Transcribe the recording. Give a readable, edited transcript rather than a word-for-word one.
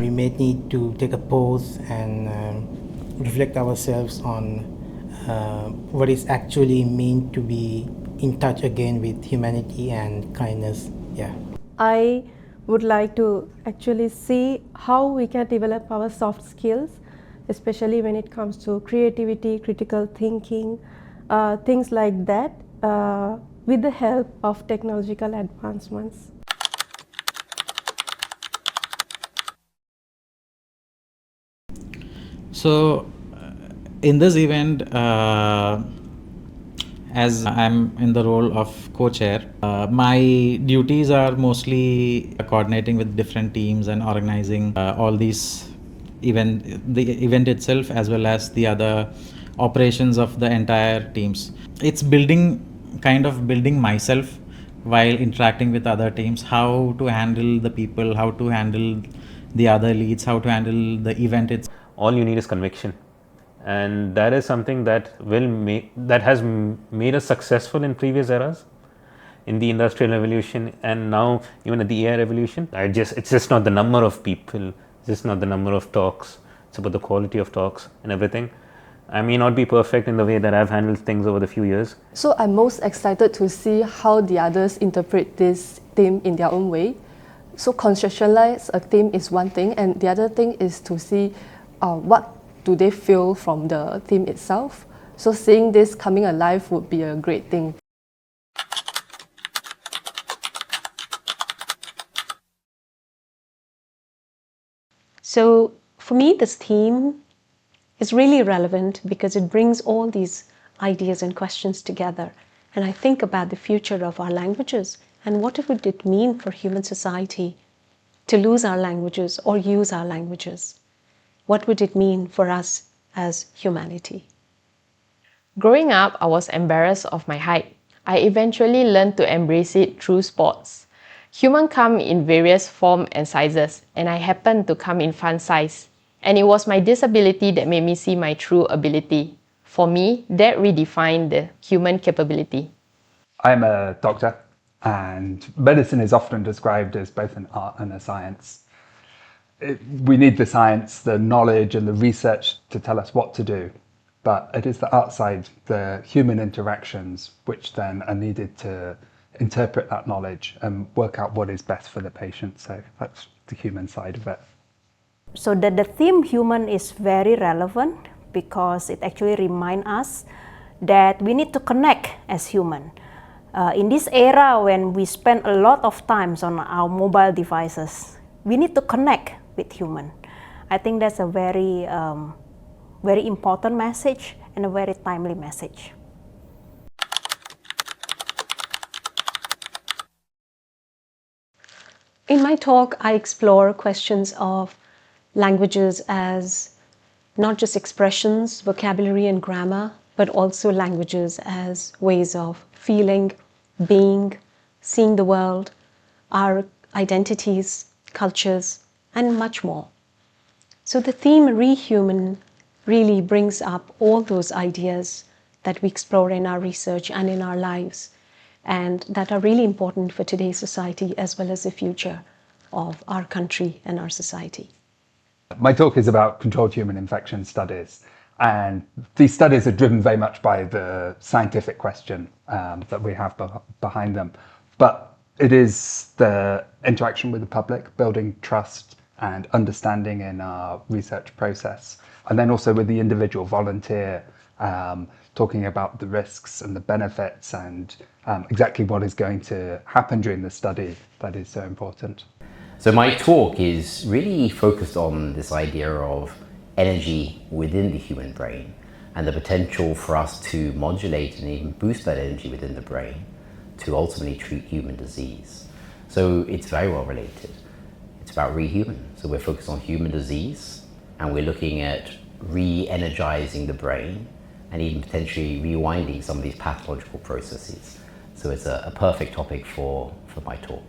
We may need to take a pause and reflect ourselves on what is actually meant to be in touch again with humanity and kindness. Yeah. I would like to actually see how we can develop our soft skills, especially when it comes to creativity, critical thinking, things like that, with the help of technological advancements. So, in this event, as I'm in the role of co-chair, my duties are mostly coordinating with different teams and organizing all these the event itself, as well as the other operations of the entire teams. It's kind of building myself while interacting with other teams, how to handle the people, how to handle the other leads, how to handle the event itself. All you need is conviction, and that is something that has made us successful in previous eras, in the industrial revolution, and now even at the AI revolution. It's just not the number of people, it's just not the number of talks, it's about the quality of talks and everything. I may not be perfect in the way that I've handled things over the few years. So I'm most excited to see how the others interpret this theme in their own way. So conceptualize a theme is one thing, and the other thing is to see what do they feel from the theme itself. So seeing this coming alive would be a great thing. So for me, this theme is really relevant because it brings all these ideas and questions together. And I think about the future of our languages and what would it mean for human society to lose our languages or use our languages. What would it mean for us as humanity? Growing up, I was embarrassed of my height. I eventually learned to embrace it through sports. Humans come in various forms and sizes, and I happened to come in fun size. And it was my disability that made me see my true ability. For me, that redefined the human capability. I'm a doctor, and medicine is often described as both an art and a science. We need the science, the knowledge and the research to tell us what to do, but it is the art side, the human interactions, which then are needed to interpret that knowledge and work out what is best for the patient. So that's the human side of it. So the theme human is very relevant because it actually reminds us that we need to connect as human. In this era when we spend a lot of time on our mobile devices, we need to connect with human. I think that's a very, very important message and a very timely message. In my talk, I explore questions of languages as not just expressions, vocabulary and grammar, but also languages as ways of feeling, being, seeing the world, our identities, cultures, and much more. So the theme Rehuman really brings up all those ideas that we explore in our research and in our lives, and that are really important for today's society as well as the future of our country and our society. My talk is about controlled human infection studies, and these studies are driven very much by the scientific question that we have behind them. But it is the interaction with the public, building trust and understanding in our research process, and then also with the individual volunteer, talking about the risks and the benefits and exactly what is going to happen during the study that is so important. So my talk is really focused on this idea of energy within the human brain and the potential for us to modulate and even boost that energy within the brain to ultimately treat human disease. So it's very well related. It's about Rehuman. So we're focused on human disease, and we're looking at re-energizing the brain and even potentially rewinding some of these pathological processes. So it's a perfect topic for my talk.